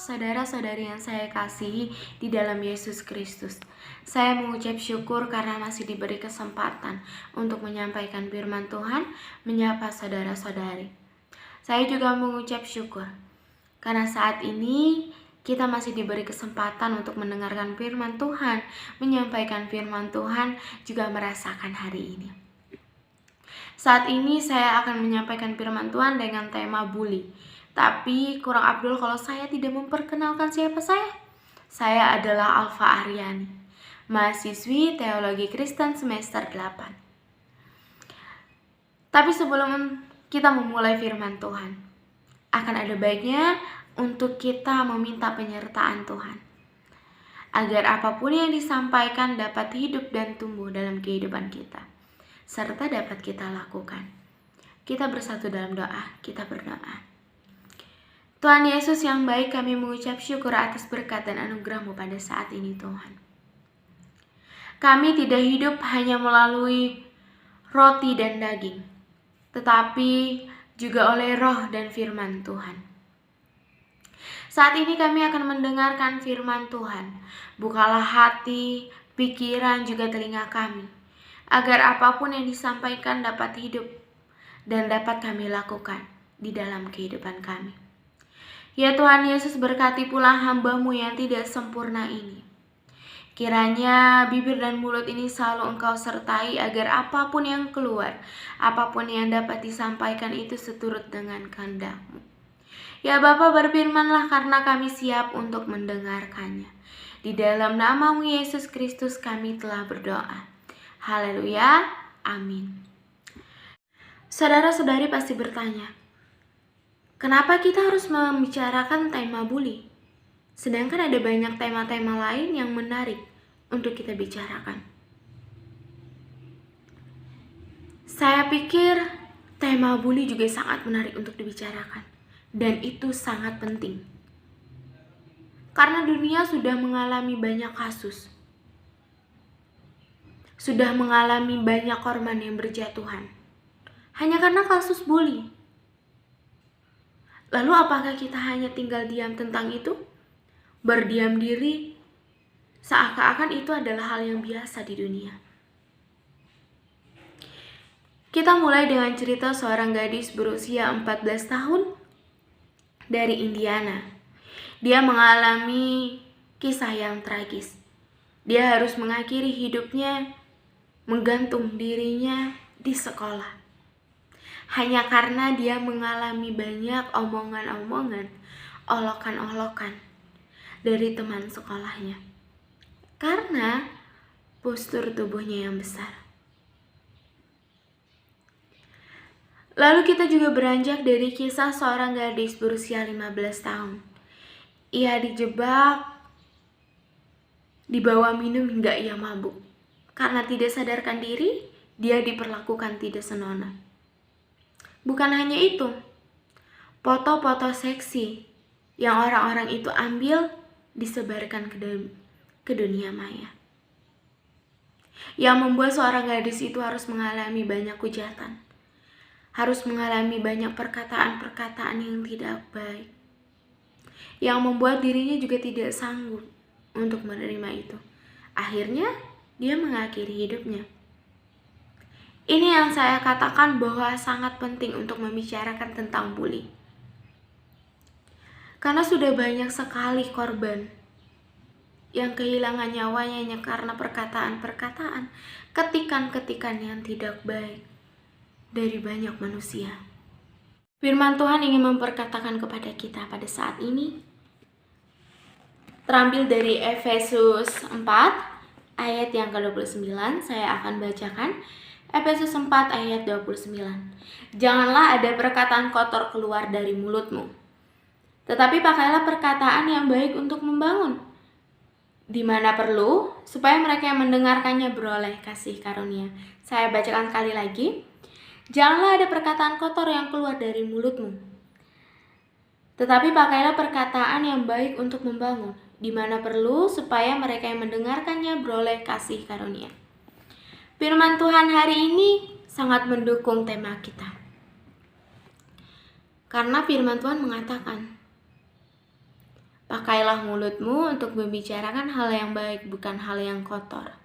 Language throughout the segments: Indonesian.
saudara-saudari yang saya kasihi di dalam Yesus Kristus. Saya mengucap syukur karena masih diberi kesempatan untuk menyampaikan firman Tuhan, menyapa saudara-saudari. Saya juga mengucap syukur karena saat ini kita masih diberi kesempatan untuk mendengarkan firman Tuhan, menyampaikan firman Tuhan, juga merasakan hari ini. Saat ini saya akan menyampaikan firman Tuhan dengan tema bully. Tapi kurang abdul kalau saya tidak memperkenalkan siapa saya. Saya adalah Alfa Aryani, mahasiswi Teologi Kristen semester 8. Tapi sebelum kita memulai firman Tuhan, akan ada baiknya untuk kita meminta penyertaan Tuhan, agar apapun yang disampaikan dapat hidup dan tumbuh dalam kehidupan kita, serta dapat kita lakukan. Kita bersatu dalam doa, kita berdoa. Tuhan Yesus yang baik, kami mengucap syukur atas berkat dan anugerah-Mu pada saat ini Tuhan. Kami tidak hidup hanya melalui roti dan daging, tetapi juga oleh roh dan firman Tuhan. Saat ini kami akan mendengarkan firman Tuhan. Bukalah hati, pikiran, juga telinga kami, agar apapun yang disampaikan dapat hidup dan dapat kami lakukan di dalam kehidupan kami. Ya Tuhan Yesus, berkati pula hamba-Mu yang tidak sempurna ini. Kiranya bibir dan mulut ini selalu Engkau sertai, agar apapun yang keluar, apapun yang dapat disampaikan itu seturut dengan kehendak-Mu. Ya Bapa, berfirmanlah karena kami siap untuk mendengarkannya. Di dalam nama-Mu Yesus Kristus kami telah berdoa. Haleluya, amin. Saudara-saudari pasti bertanya, kenapa kita harus membicarakan tema bully? Sedangkan ada banyak tema-tema lain yang menarik untuk kita bicarakan. Saya pikir tema bully juga sangat menarik untuk dibicarakan. Dan itu sangat penting. Karena dunia sudah mengalami banyak kasus. Sudah mengalami banyak korban yang berjatuhan. Hanya karena kasus bully. Lalu apakah kita hanya tinggal diam tentang itu? Berdiam diri, seakan-akan itu adalah hal yang biasa di dunia. Kita mulai dengan cerita seorang gadis berusia 14 tahun dari Indiana. Dia mengalami kisah yang tragis. Dia harus mengakhiri hidupnya menggantung dirinya di sekolah. Hanya karena dia mengalami banyak omongan-omongan, olokan-olokan dari teman sekolahnya. Karena postur tubuhnya yang besar. Lalu kita juga beranjak dari kisah seorang gadis berusia 15 tahun. Ia dijebak, dibawa minum hingga ia mabuk. Karena tidak sadarkan diri, dia diperlakukan tidak senonoh. Bukan hanya itu, foto-foto seksi yang orang-orang itu ambil disebarkan ke dunia maya. Yang membuat seorang gadis itu harus mengalami banyak hujatan. Harus mengalami banyak perkataan-perkataan yang tidak baik. Yang membuat dirinya juga tidak sanggup untuk menerima itu. Akhirnya, dia mengakhiri hidupnya. Ini yang saya katakan bahwa sangat penting untuk membicarakan tentang bully. Karena sudah banyak sekali korban yang kehilangan nyawanya hanya karena perkataan-perkataan, ketikan-ketikan yang tidak baik dari banyak manusia. Firman Tuhan ingin memperkatakan kepada kita pada saat ini, terambil dari Efesus 4 ayat yang ke-29, saya akan bacakan. Efesus 4 ayat 29. Janganlah ada perkataan kotor keluar dari mulutmu, tetapi pakailah perkataan yang baik untuk membangun, di mana perlu, supaya mereka yang mendengarkannya beroleh kasih karunia. Saya bacakan sekali lagi. Janganlah ada perkataan kotor yang keluar dari mulutmu, tetapi pakailah perkataan yang baik untuk membangun, di mana perlu, supaya mereka yang mendengarkannya beroleh kasih karunia. Firman Tuhan hari ini sangat mendukung tema kita. Karena firman Tuhan mengatakan Pakailah mulutmu untuk membicarakan hal yang baik, bukan hal yang kotor.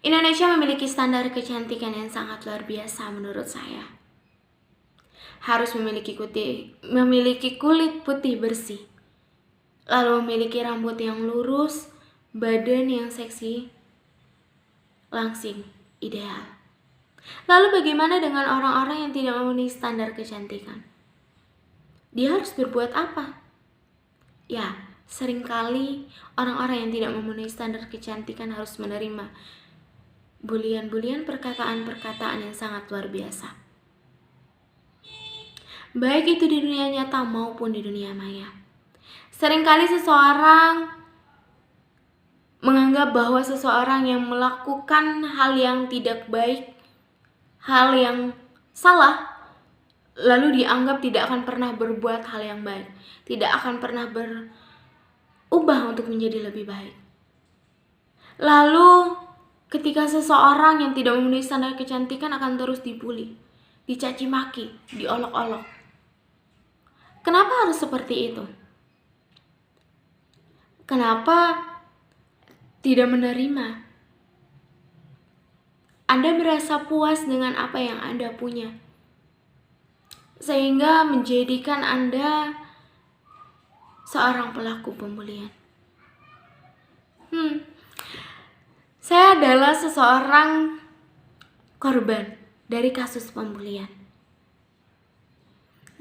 Indonesia memiliki standar kecantikan yang sangat luar biasa menurut saya. Harus memiliki kulit putih bersih, lalu memiliki rambut yang lurus, badan yang seksi, langsing, ideal. Lalu bagaimana dengan orang-orang yang tidak memenuhi standar kecantikan? Dia harus berbuat apa? Ya, seringkali orang-orang yang tidak memenuhi standar kecantikan harus menerima bulian-bulian perkataan-perkataan yang sangat luar biasa. Baik itu di dunia nyata maupun di dunia maya. Seringkali seseorang menganggap bahwa seseorang yang melakukan hal yang tidak baik, hal yang salah, lalu dianggap tidak akan pernah berbuat hal yang baik, tidak akan pernah berubah untuk menjadi lebih baik. Lalu ketika seseorang yang tidak memenuhi standar kecantikan akan terus dibully, dicaci maki, diolok-olok. Kenapa harus seperti itu? Kenapa tidak menerima? Anda merasa puas dengan apa yang Anda punya, sehingga menjadikan Anda seorang pelaku pembulian. Saya adalah seseorang korban dari kasus pembulian.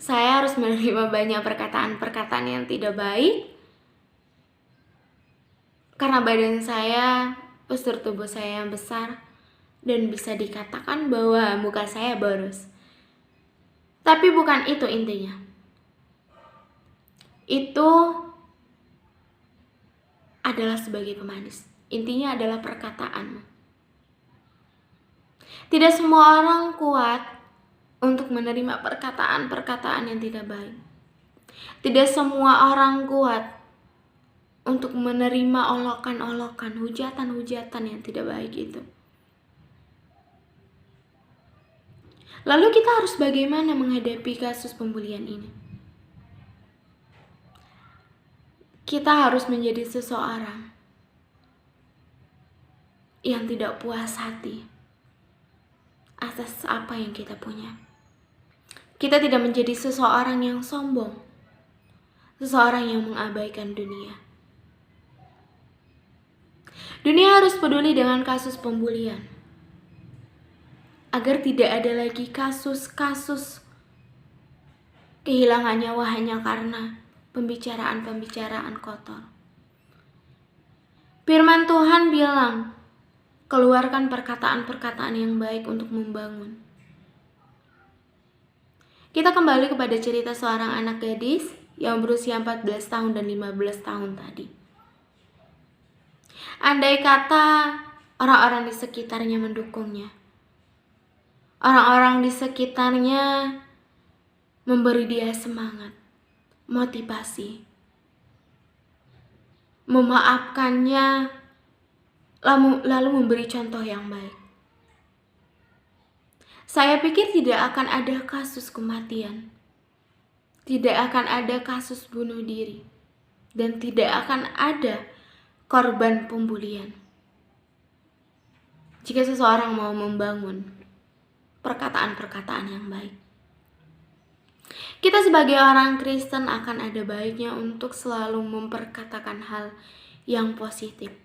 Saya harus menerima banyak perkataan-perkataan yang tidak baik karena badan saya, postur tubuh saya yang besar, dan bisa dikatakan bahwa muka saya boros. Tapi bukan itu intinya. Itu adalah sebagai pemanis. Intinya adalah perkataanmu. Tidak semua orang kuat untuk menerima perkataan-perkataan yang tidak baik. Tidak semua orang kuat untuk menerima olokan-olokan, hujatan-hujatan yang tidak baik itu. Lalu kita harus bagaimana menghadapi kasus pembulian ini? Kita harus menjadi seseorang yang tidak puas hati atas apa yang kita punya. Kita tidak menjadi seseorang yang sombong, seseorang yang mengabaikan dunia. Dunia harus peduli dengan kasus pembulian, agar tidak ada lagi kasus-kasus kehilangan nyawa hanya karena pembicaraan-pembicaraan kotor. Firman Tuhan bilang, keluarkan perkataan-perkataan yang baik untuk membangun. Kita kembali kepada cerita seorang anak gadis yang berusia 14 tahun dan 15 tahun tadi. Andai kata orang-orang di sekitarnya mendukungnya, orang-orang di sekitarnya memberi dia semangat, motivasi, memaafkannya, lalu memberi contoh yang baik, saya pikir tidak akan ada kasus kematian, tidak akan ada kasus bunuh diri, dan tidak akan ada korban pembulian. Jika seseorang mau membangun perkataan-perkataan yang baik. Kita sebagai orang Kristen akan ada baiknya untuk selalu memperkatakan hal yang positif,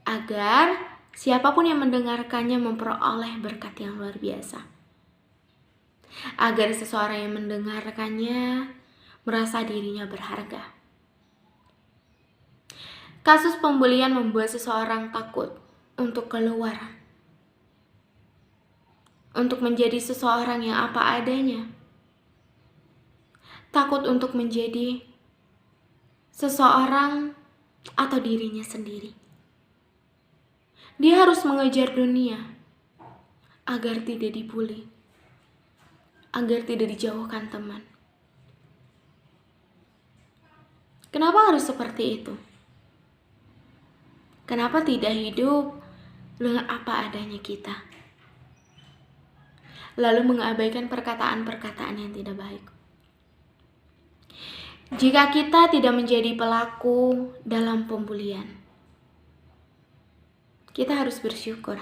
agar siapapun yang mendengarkannya memperoleh berkat yang luar biasa. Agar seseorang yang mendengarkannya merasa dirinya berharga. Kasus pembulian membuat seseorang takut untuk keluar, untuk menjadi seseorang yang apa adanya. Takut untuk menjadi seseorang atau dirinya sendiri. Dia harus mengejar dunia agar tidak dibully, agar tidak dijauhkan teman. Kenapa harus seperti itu? Kenapa tidak hidup dengan apa adanya kita, lalu mengabaikan perkataan-perkataan yang tidak baik? Jika kita tidak menjadi pelaku dalam pembulian, kita harus bersyukur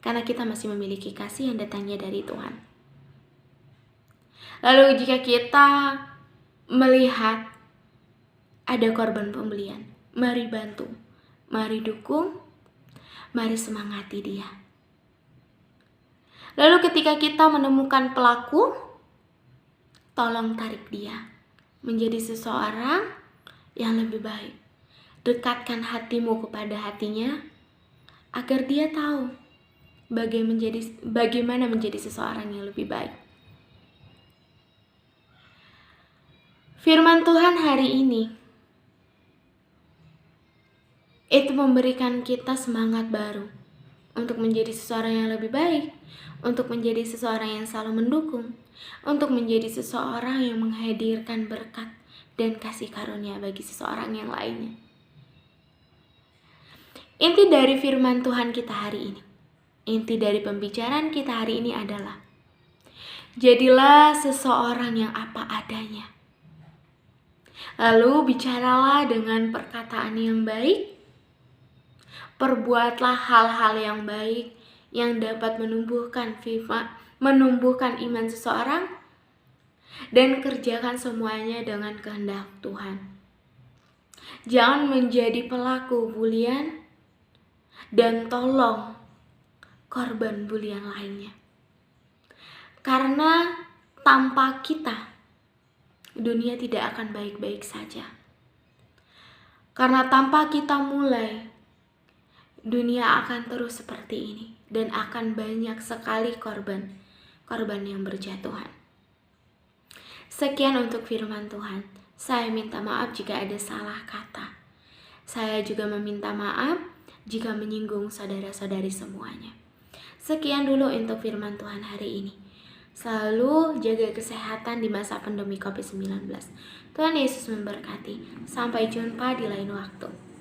karena kita masih memiliki kasih yang datangnya dari Tuhan. Lalu jika kita melihat ada korban pembulian, mari bantu, mari dukung, mari semangati dia. Lalu ketika kita menemukan pelaku, tolong tarik dia menjadi seseorang yang lebih baik. Dekatkan hatimu kepada hatinya agar dia tahu bagaimana menjadi seseorang yang lebih baik. Firman Tuhan hari ini itu memberikan kita semangat baru untuk menjadi seseorang yang lebih baik, untuk menjadi seseorang yang selalu mendukung, untuk menjadi seseorang yang menghadirkan berkat dan kasih karunia bagi seseorang yang lainnya. Inti dari firman Tuhan kita hari ini, inti dari pembicaraan kita hari ini adalah jadilah seseorang yang apa adanya. Lalu bicaralah dengan perkataan yang baik, perbuatlah hal-hal yang baik yang dapat menumbuhkan iman seseorang, dan kerjakan semuanya dengan kehendak Tuhan. Jangan menjadi pelaku bulian dan tolong korban bulian lainnya. Karena tanpa kita, dunia tidak akan baik-baik saja. Karena tanpa kita mulai, dunia akan terus seperti ini dan akan banyak sekali korban yang berjatuhan. Sekian untuk firman Tuhan. Saya minta maaf jika ada salah kata. Saya juga meminta maaf jika menyinggung saudara-saudari semuanya. Sekian dulu untuk firman Tuhan hari ini. Selalu jaga kesehatan di masa pandemi COVID-19. Tuhan Yesus memberkati. Sampai jumpa di lain waktu.